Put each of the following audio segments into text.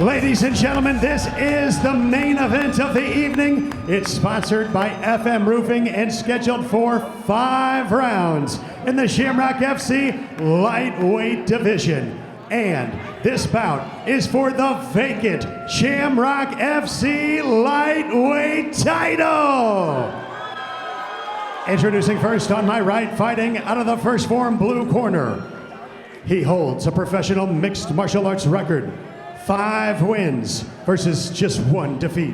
Ladies and gentlemen, this is the main event of the evening. It's sponsored by FM Roofing and scheduled for 5 rounds in the Shamrock FC lightweight division. And this bout is for the vacant Shamrock FC lightweight title. Introducing first on my right, fighting out of the First Form blue corner. He holds a professional mixed martial arts record, 5 wins versus just 1 defeat.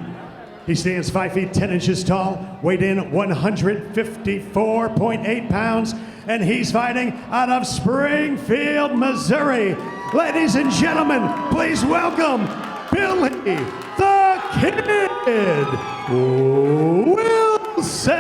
He stands 5 feet 10 inches tall, weighed in 154.8 pounds, and he's fighting out of Springfield, Missouri. Ladies and gentlemen, please welcome Billy the Kid Wilson.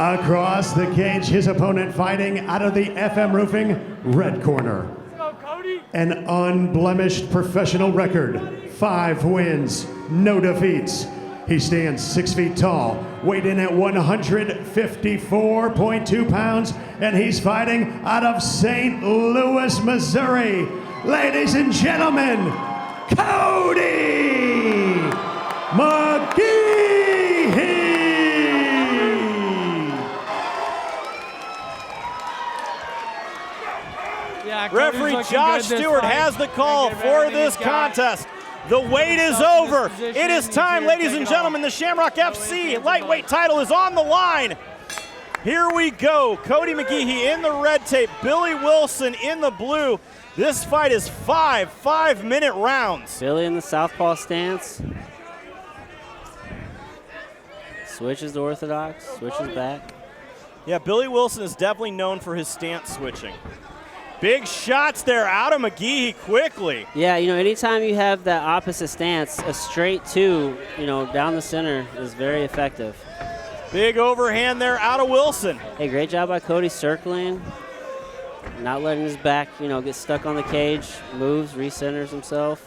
Across the cage, his opponent fighting out of the FM Roofing red corner. Let's go, Kody. An unblemished professional record, 5 wins, no defeats. He stands 6 feet tall, weighed in at 154.2 pounds, and he's fighting out of St. Louis, Missouri. Ladies and gentlemen, Kody McGehee. Referee Josh Stewart has the call for this contest. The wait is over. It is time, ladies and gentlemen. The Shamrock FC lightweight title is on the line. Here we go. Kody McGehee in the red tape. Billy Wilson in the blue. This fight is 5 5-minute rounds. Billy in the southpaw stance. Switches to orthodox, switches back. Yeah, Billy Wilson is definitely known for his stance switching. Big shots there out of McGehee quickly. Yeah, you know, anytime you have that opposite stance, a straight 2, you know, down the center is very effective. Big overhand there out of Wilson. Hey, great job by Kody circling, not letting his back, you know, get stuck on the cage, moves, recenters himself.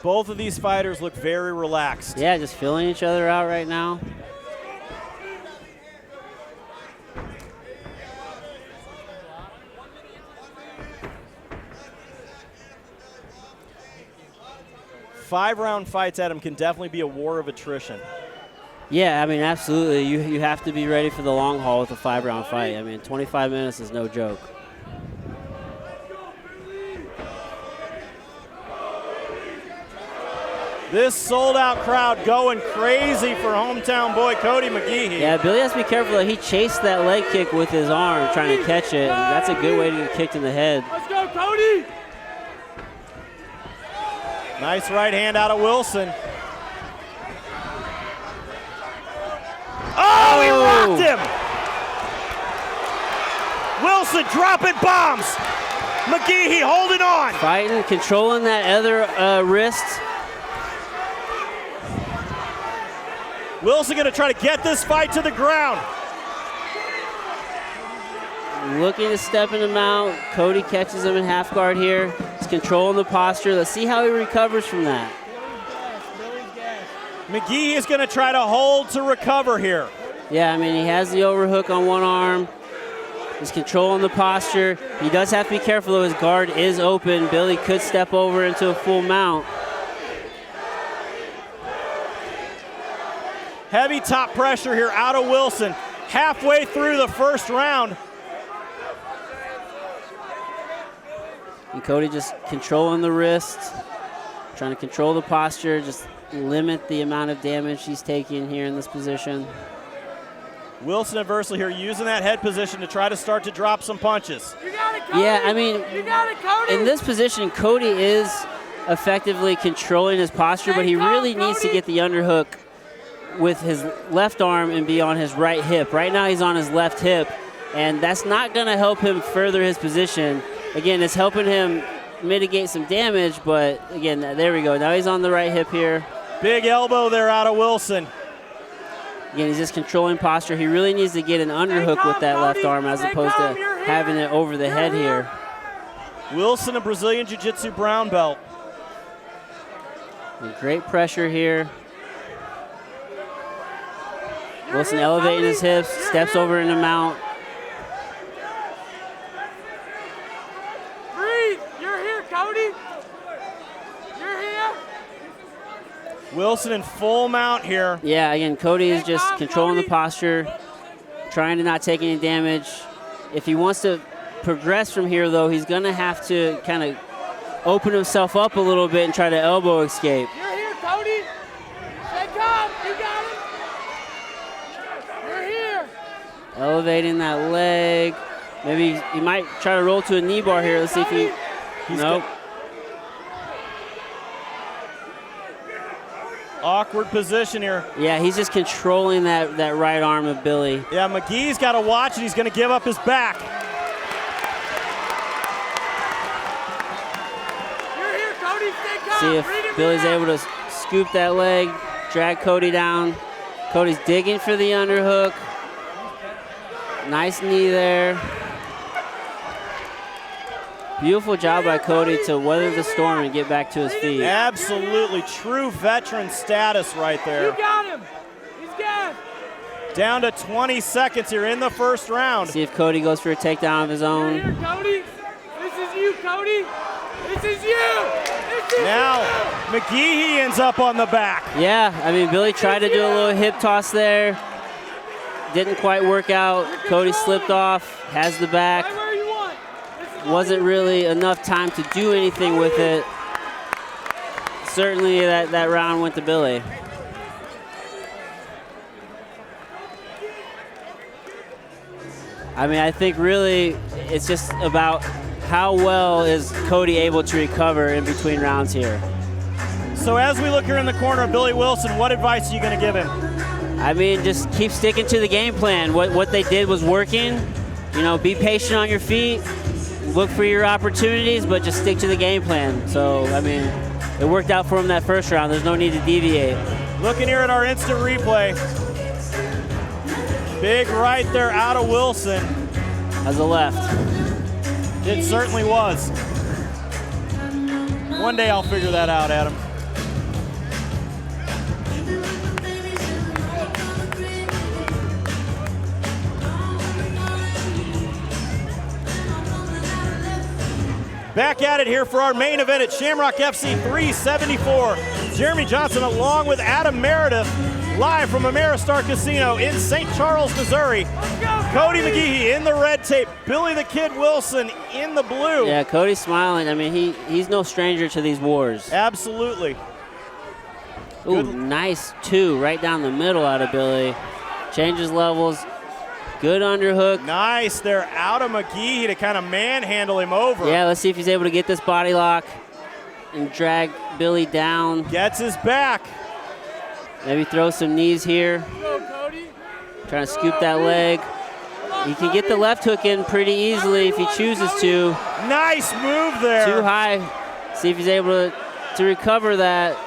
Both of these fighters look very relaxed. Yeah, just feeling each other out right now. Five-round fights, Adam, can definitely be a war of attrition. Yeah, I mean, absolutely. You have to be ready for the long haul with a 5-round fight. I mean, 25 minutes is no joke. This sold-out crowd going crazy for hometown boy Kody McGehee. Yeah, Billy has to be careful that he chased that leg kick with his arm, trying to catch it. And that's a good way to get kicked in the head. Let's go, Kody. Nice right hand out of Wilson. Oh, he rocked him! Wilson dropping bombs. McGehee holding on. Fighting, controlling that other wrist. Wilson gonna try to get this fight to the ground. Looking to step him out. Kody catches him in half guard here. He's controlling the posture. Let's see how he recovers from that. McGehee is gonna try to hold to recover here. Yeah, I mean, he has the overhook on one arm. He's controlling the posture. He does have to be careful though, his guard is open. Billy could step over into a full mount. Heavy top pressure here out of Wilson. Halfway through the first round. And Kody just controlling the wrist, trying to control the posture, just limit the amount of damage he's taking here in this position. Wilson adversely here using that head position to try to start to drop some punches. You got it, Kody. Yeah, I mean, you got it, Kody. In this position, Kody is effectively controlling his posture, but he really needs to get the underhook with his left arm and be on his right hip. Right now he's on his left hip, and that's not going to help him further his position. Again, it's helping him mitigate some damage, but again, there we go. Now he's on the right hip here. Big elbow there out of Wilson. Again, he's just controlling posture. He really needs to get an underhook with that left arm as opposed to having it over the head here. Wilson, a Brazilian Jiu-Jitsu brown belt. And great pressure here. Wilson elevating his hips, steps over in the mount. Breathe. You're here, Kody. You're here. Wilson in full mount here. Yeah, again, Kody is just controlling the posture, trying to not take any damage. If he wants to progress from here, though, he's going to have to kind of open himself up a little bit and try to elbow escape. You're here, Kody. Stay calm. You got it. You're here. Elevating that leg. Maybe he might try to roll to a knee bar here. Let's see if he... Nope. Awkward position here. Yeah, he's just controlling that right arm of Billy. Yeah, McGee's got to watch it. He's going to give up his back. You're here, Kody. Stay calm. See if Billy's able to scoop that leg, drag Kody down. Cody's digging for the underhook. Nice knee there. Beautiful job by Kody to weather the storm and get back to his feet. Absolutely true veteran status right there. You got him. He's got him. Down to 20 seconds here in the first round. See if Kody goes for a takedown of his You're own. here, Kody. This is you, Kody. This is you. This is Now, you. McGehee ends up on the back. Yeah, I mean, Billy tried to do a little hip toss there. Didn't quite work out. Kody slipped off, has the back. Right where you want. This is Wasn't really enough time to do anything with it. Certainly that round went to Billy. I mean, I think really it's just about how well is Kody able to recover in between rounds here. So as we look here in the corner of Billy Wilson, what advice are you going to give him? I mean, just keep sticking to the game plan. What they did was working. You know, be patient on your feet. Look for your opportunities, but just stick to the game plan. So, I mean, it worked out for him that first round. There's no need to deviate. Looking here at our instant replay. Big right there out of Wilson. As a left. It certainly was. One day I'll figure that out, Adam. Back at it here for our main event at Shamrock FC 374. Jeremy Johnson along with Adam Meredith, live from Ameristar Casino in St. Charles, Missouri. Kody McGehee in the red tape, Billy the Kid Wilson in the blue. Yeah, Cody's smiling. I mean, he's no stranger to these wars. Absolutely. Ooh, nice two right down the middle out of Billy. Changes levels. Good underhook. Nice there out of McGehee to kind of manhandle him over. Yeah, let's see if he's able to get this body lock and drag Billy down. Gets his back. Maybe throw some knees here. Go, Kody. Trying to scoop that leg. He can get the left hook in pretty easily if he chooses to. Nice move there. Too high. See if he's able to recover that.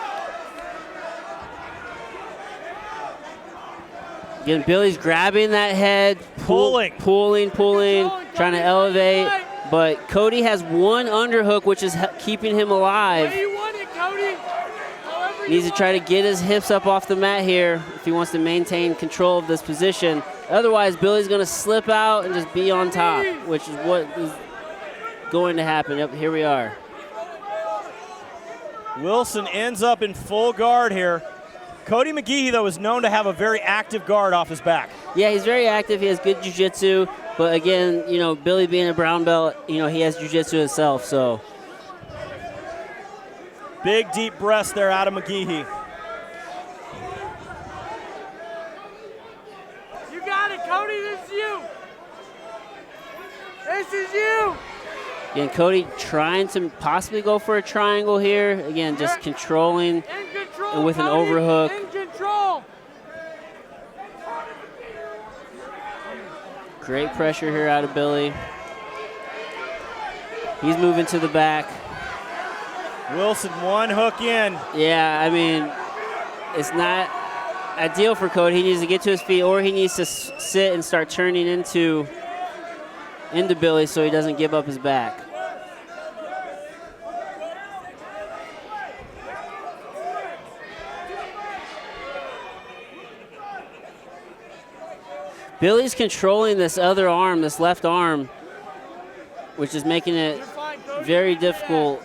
Again, Billy's grabbing that head, pulling, trying to elevate. But Kody has one underhook, which is keeping him alive. Where you want it, Kody. However Needs you to try to get his hips up off the mat here if he wants to maintain control of this position. Otherwise, Billy's going to slip out and just be on top, which is what is going to happen. Yep, here we are. Wilson ends up in full guard here. Kody McGehee, though, is known to have a very active guard off his back. Yeah, he's very active. He has good jiu-jitsu. But again, you know, Billy being a brown belt, you know, he has jiu-jitsu himself, so. Big, deep breaths there out of McGehee. You got it, Kody. This is you. This is you. Again, Kody trying to possibly go for a triangle here. Again, just controlling. In control, And with an Kody. overhook. In control. Great pressure here out of Billy. He's moving to the back. Wilson one hook in. Yeah, I mean, it's not ideal for Kody. He needs to get to his feet, or he needs to sit and start turning into Billy so he doesn't give up his back. Billy's controlling this other arm, this left arm, which is making it very difficult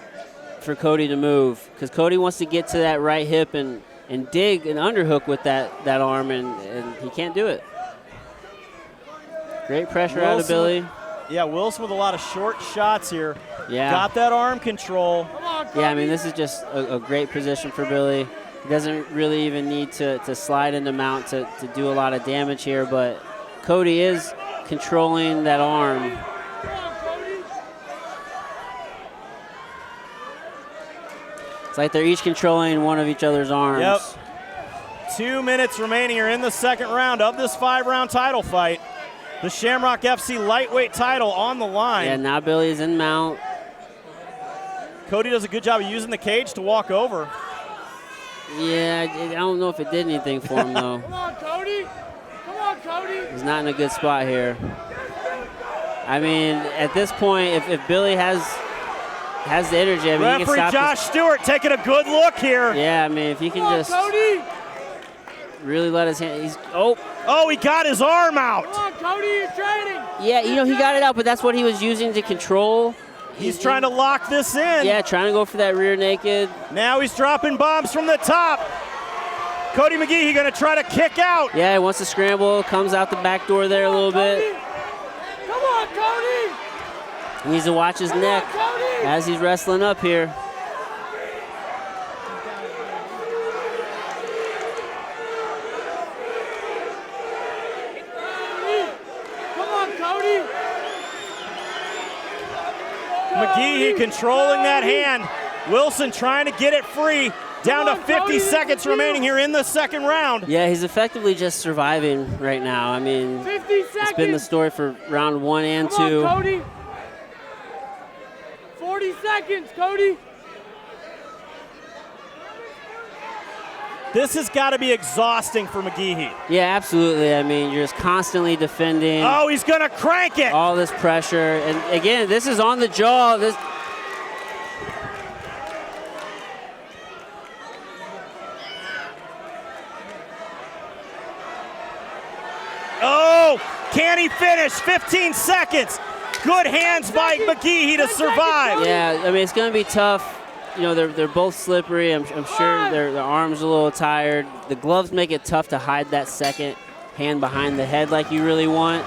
for Kody to move, because Kody wants to get to that right hip and dig an underhook with that arm, and he can't do it. Great pressure out of Billy. Yeah, Wilson with a lot of short shots here. Yeah. Got that arm control. Yeah, I mean, this is just a great position for Billy. He doesn't really even need to slide into mount to do a lot of damage here, but Kody is controlling that arm. It's like they're each controlling one of each other's arms. Yep. 2 minutes remaining here in the second round of this 5-round title fight. The Shamrock FC lightweight title on the line. Yeah, now Billy's in mount. Kody does a good job of using the cage to walk over. Yeah, I don't know if it did anything for him, though. Come on, Kody. Come on, Kody. He's not in a good spot here. I mean, at this point, if Billy has the energy, I mean, he can Referee stop Josh Stewart taking a good look here. Yeah, I mean, if he can just Kody. really let his hand. Oh, he got his arm out. Come on, Kody, you're training. Yeah, he got it out, but that's what he was using to control. He's trying to lock this in. Yeah, trying to go for that rear naked. Now he's dropping bombs from the top. Kody McGehee going to try to kick out. Yeah, he wants to scramble, comes out the back door there a little bit. Come on, Kody. He needs to watch his neck as he's wrestling up here. Come on, Kody. McGehee controlling that hand. Wilson trying to get it free. Down to 50 seconds remaining here in the second round. Yeah, he's effectively just surviving right now. I mean, 50 seconds. It's been the story for round 1 and 2. Come on, Kody. 40 seconds, Kody. This has got to be exhausting for McGehee. Yeah, absolutely. I mean, you're just constantly defending. Oh, he's going to crank it. All this pressure. And again, this is on the jaw. Oh, can he finish? 15 seconds. Good hands by McGehee to survive. Yeah, I mean, it's going to be tough. You know, they're both slippery. I'm sure their arms are a little tired. The gloves make it tough to hide that second hand behind the head like you really want.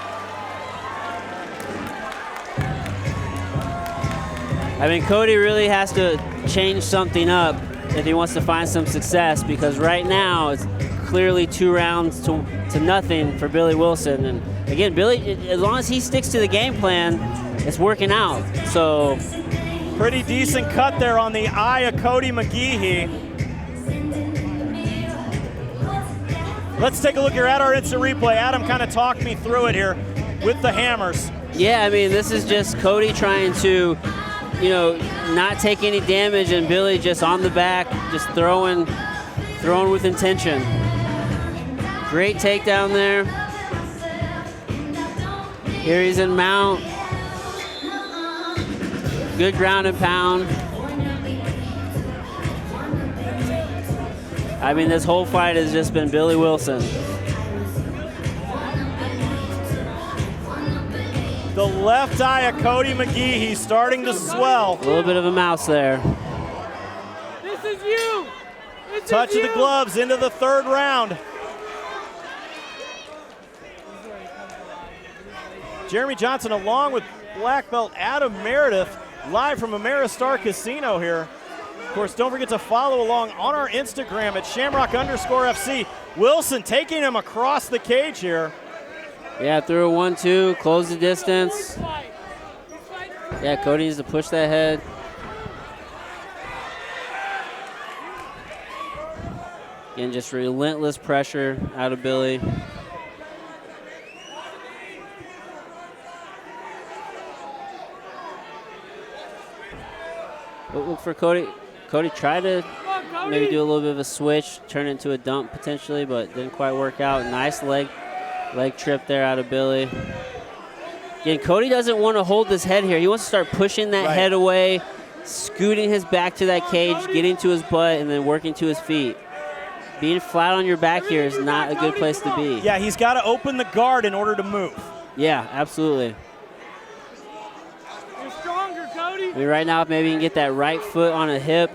I mean, Kody really has to change something up if he wants to find some success, because right now it's clearly 2 rounds to nothing for Billy Wilson. And again, Billy, as long as he sticks to the game plan, it's working out. So pretty decent cut there on the eye of Kody McGehee. Let's take a look here at our instant replay. Adam kind of talked me through it here with the hammers. Yeah, I mean, this is just Kody trying to, not take any damage, and Billy just on the back, just throwing with intention. Great takedown there. Here he's in mount. Good ground and pound. I mean, this whole fight has just been Billy Wilson. The left eye of Kody McGehee starting to swell. A little bit of a mouse there. This is you. Touch of the gloves into the third round. Jeremy Johnson along with black belt Adam Meredith, live from Ameristar Casino here. Of course, don't forget to follow along on our Instagram at Shamrock_FC. Wilson taking him across the cage here. Yeah, through a 1-2, close the distance. Yeah, Kody needs to push that head. Again, just relentless pressure out of Billy. Look for Kody. Kody tried to maybe do a little bit of a switch, turn it into a dump potentially, but didn't quite work out. Nice leg trip there out of Billy. Again, Kody doesn't want to hold his head here. He wants to start pushing that head away, scooting his back to that cage, getting to his butt, and then working to his feet. being flat on your back here is not a good place to be. Yeah, he's got to open the guard in order to move. Yeah, absolutely. You're stronger, Kody. I mean, right now, maybe you can get that right foot on a hip,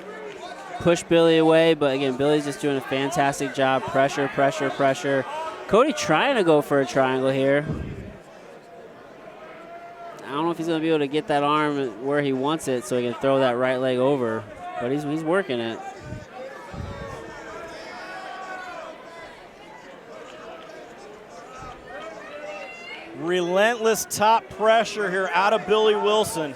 push Billy away, but again, Billy's just doing a fantastic job. Pressure, pressure, pressure. Kody trying to go for a triangle here. I don't know if he's going to be able to get that arm where he wants it so he can throw that right leg over, but he's working it. Relentless top pressure here out of Billy Wilson.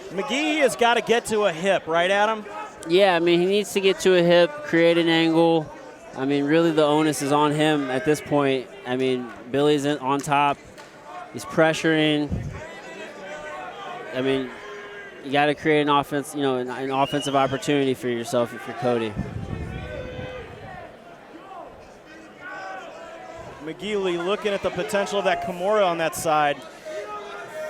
McGehee has got to get to a hip, right, Adam? Yeah, I mean, he needs to get to a hip, create an angle. I mean, really the onus is on him at this point. I mean, Billy's on top. He's pressuring. I mean, you got to create an offense, you know, an offensive opportunity for yourself if you're Kody. McGehee looking at the potential of that Kimura on that side.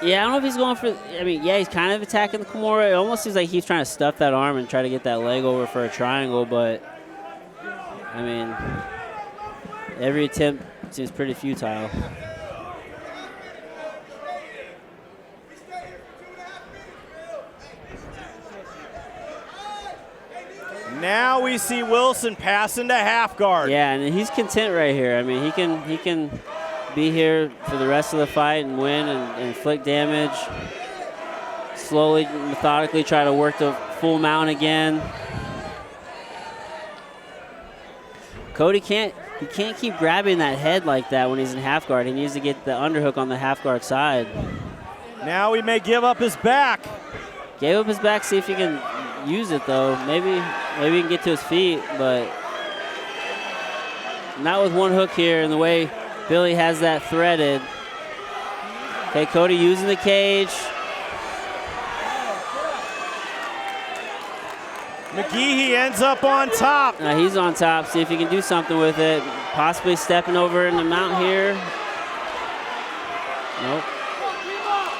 Yeah, I don't know if he's going for, I mean, yeah, he's kind of attacking the Kimura. It almost seems like he's trying to stuff that arm and try to get that leg over for a triangle, but, I mean, every attempt seems pretty futile. Now we see Wilson pass into half guard. Yeah, and he's content right here. I mean, he can be here for the rest of the fight and win and inflict damage. Slowly, methodically try to work the full mount again. Kody can't keep grabbing that head like that when he's in half guard. He needs to get the underhook on the half guard side. Now he may give up his back. Gave up his back, see if he can use it though. Maybe he can get to his feet, but not with one hook here and the way Billy has that threaded. Okay, Kody using the cage. McGehee ends up on top. He's on top. See if he can do something with it. Possibly stepping over in the mount here. Nope.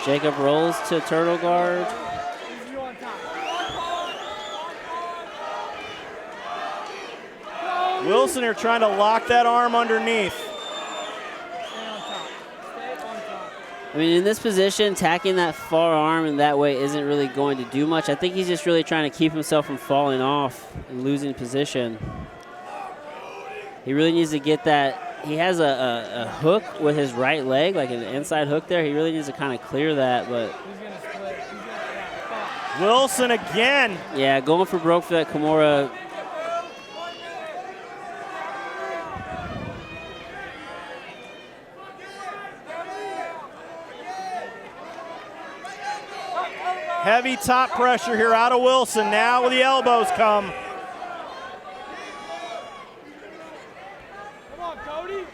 Jacob rolls to turtle guard. Wilson here trying to lock that arm underneath. I mean, in this position, tacking that far arm in that way isn't really going to do much. I think he's just really trying to keep himself from falling off and losing position. He really needs to get that. He has a hook with his right leg, like an inside hook there. He really needs to kind of clear that, but. Wilson again. Yeah, going for broke for that Kimura. Heavy top pressure here out of Wilson. Now the elbows come. Come on, Kody.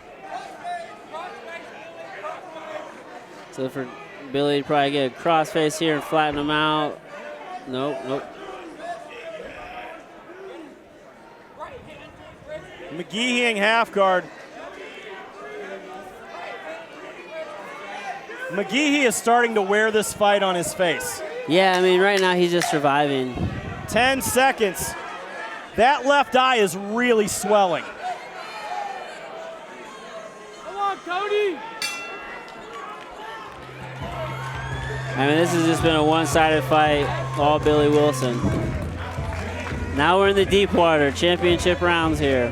So for Billy to probably get a crossface here and flatten him out. Nope. McGehee half guard. McGehee is starting to wear this fight on his face. Yeah, I mean, right now he's just surviving. 10 seconds. That left eye is really swelling. Come on, Kody. I mean, this has just been a one-sided fight, all Billy Wilson. Now we're in the deep water, championship rounds here.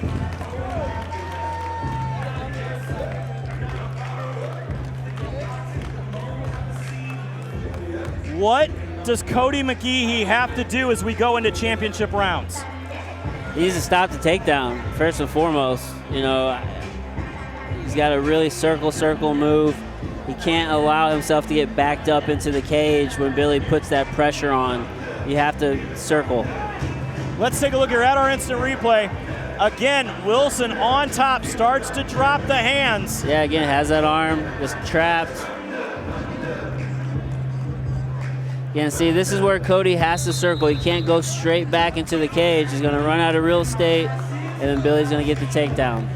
What does Kody McGehee have to do as we go into championship rounds? He needs to stop the takedown, first and foremost. You know, he's got to really circle move. He can't allow himself to get backed up into the cage when Billy puts that pressure on. You have to circle. Let's take a look here at our instant replay. Again, Wilson on top, starts to drop the hands. Yeah, again, has that arm just trapped. Again, see, this is where Kody has to circle. He can't go straight back into the cage. He's going to run out of real estate, and then Billy's going to get the takedown.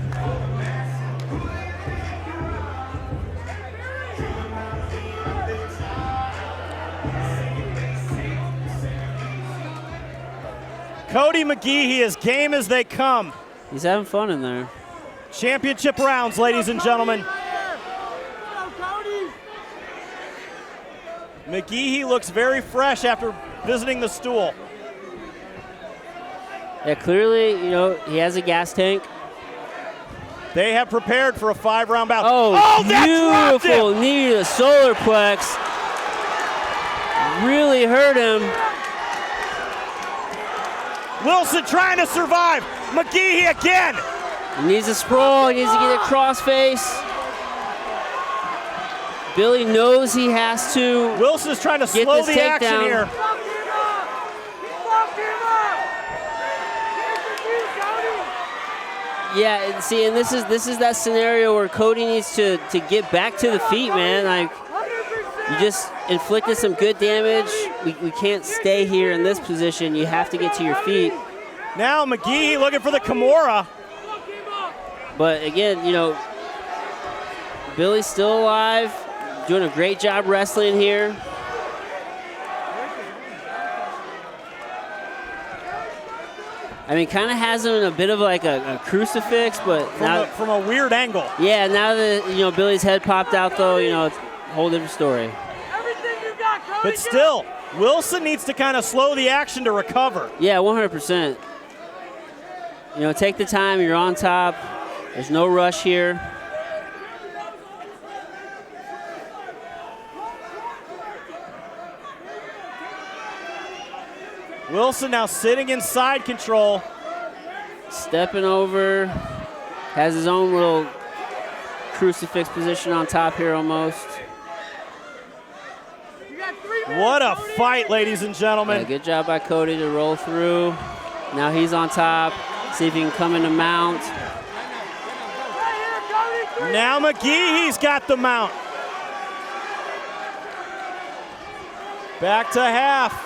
Kody McGehee is game as they come. He's having fun in there. Championship rounds, ladies and gentlemen. McGehee looks very fresh after visiting the stool. Yeah, clearly, you know, he has a gas tank. They have prepared for a 5-round bout. Oh, that beautiful knee to the solar plex. Really hurt him. Wilson trying to survive. McGehee again. He needs a sprawl. He needs to get a crossface. Billy knows he has to. Wilson is trying to slow the action here. Yeah, see, and this is that scenario where Kody needs to get back to the feet, man. Like, you just inflicted some good damage. We can't stay here in this position. You have to get to your feet. Now McGehee looking for the Kimura. But again, you know, Billy's still alive, doing a great job wrestling here. I mean, kind of has him in a bit of like a crucifix, but from a weird angle. Yeah, now that, you know, Billy's head popped out, though, you know, it's a whole different story. Everything you got, Kody, but still, Wilson needs to kind of slow the action to recover. Yeah, 100%. You know, take the time. You're on top. There's no rush here. Wilson now sitting in side control. Stepping over. Has his own little crucifix position on top here almost. What a fight, ladies and gentlemen. Yeah, good job by Kody to roll through. Now he's on top. See if he can come into mount. Now McGehee's got the mount. Back to half.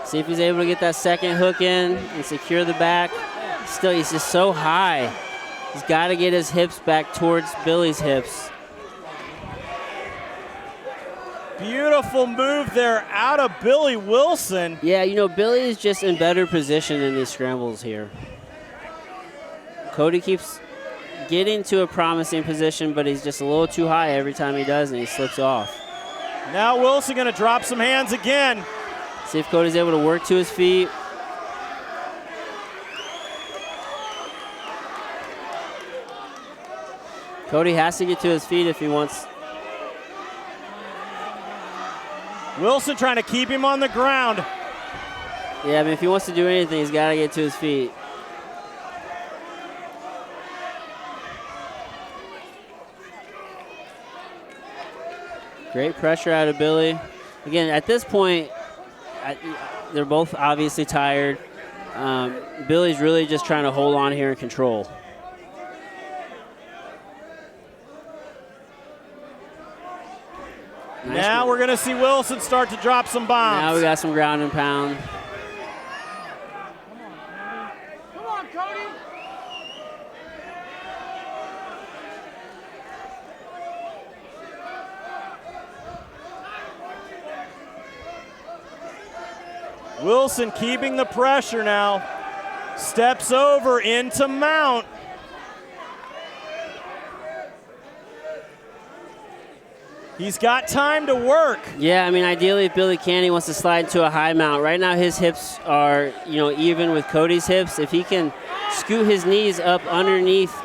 See if he's able to get that second hook in and secure the back. Still, he's just so high. He's got to get his hips back towards Billy's hips. Beautiful move there out of Billy Wilson. Yeah, you know, Billy is just in better position in these scrambles here. Kody keeps getting to a promising position, but he's just a little too high every time he does, and he slips off. Now Wilson going to drop some hands again. See if Cody's able to work to his feet. Kody has to get to his feet if he wants. Wilson trying to keep him on the ground. Yeah, I mean, if he wants to do anything, he's got to get to his feet. Great pressure out of Billy. Again, at this point, they're both obviously tired. Billy's really just trying to hold on here and control. Nice now move. we're going to see Wilson start to drop some bombs. Now we got some ground and pound. Come on, Kody. Wilson keeping the pressure now. Steps over into mount. He's got time to work. Yeah, I mean, ideally, if Billy can, he wants to slide into a high mount. Right now, his hips are, you know, even with Cody's hips. If he can scoot his knees up underneath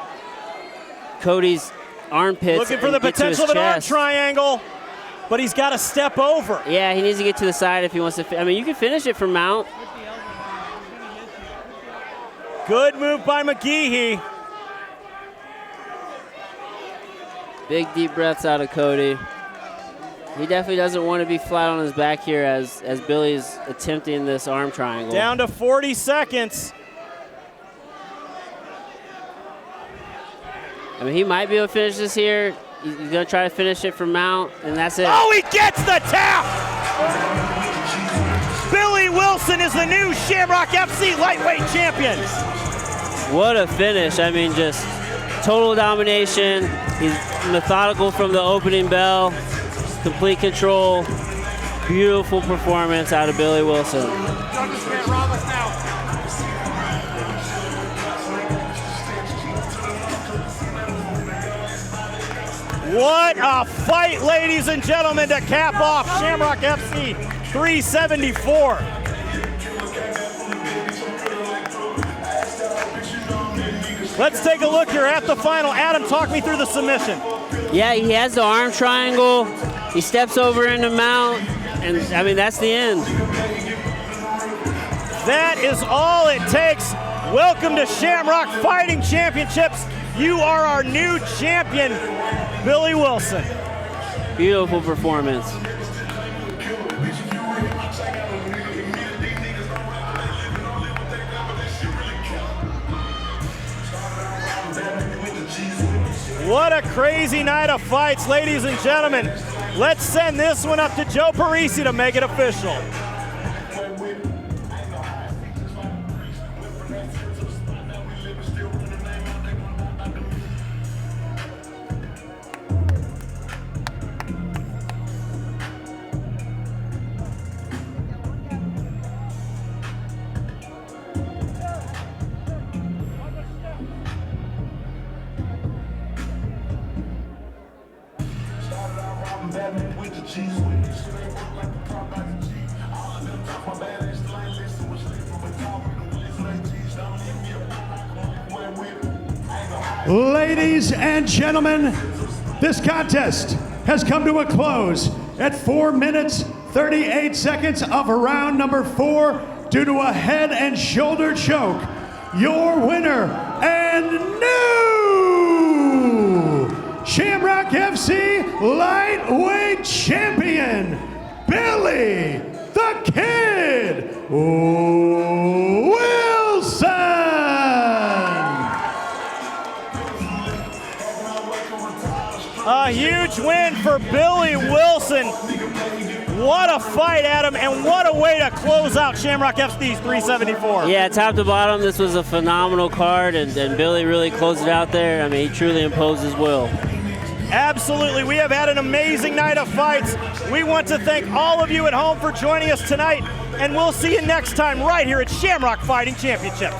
Cody's armpits, looking for the potential of an arm triangle, but he's got to step over. Yeah, he needs to get to the side if he wants to. I mean, you can finish it from mount. Good move by McGehee. Big deep breaths out of Kody. He definitely doesn't want to be flat on his back here as Billy's attempting this arm triangle. Down to 40 seconds. I mean, he might be able to finish this here. He's going to try to finish it from mount, and that's it. Oh, he gets the tap! Billy Wilson is the new Shamrock FC lightweight champion. What a finish. I mean, just total domination. He's methodical from the opening bell. Complete control. Beautiful performance out of Billy Wilson. What a fight, ladies and gentlemen, to cap off Shamrock FC 374. Let's take a look here at the final. Adam, talk me through the submission. Yeah, he has the arm triangle. He steps over into mount, and I mean, that's the end. That is all it takes. Welcome to Shamrock Fighting Championships. You are our new champion, Billy Wilson. Beautiful performance. What a crazy night of fights, ladies and gentlemen. Let's send this one up to Joe Parisi to make it official. Ladies and gentlemen, this contest has come to a close at 4 minutes, 38 seconds of round number 4 due to a head and shoulder choke. Your winner and new Shamrock FC lightweight champion, Billy the Kid Wilson. A huge win for Billy Wilson. What a fight, Adam, and what a way to close out Shamrock FC's 374. Yeah, top to bottom, this was a phenomenal card, and Billy really closed it out there. I mean, he truly imposed his will. Absolutely. We have had an amazing night of fights. We want to thank all of you at home for joining us tonight, and we'll see you next time right here at Shamrock Fighting Championships.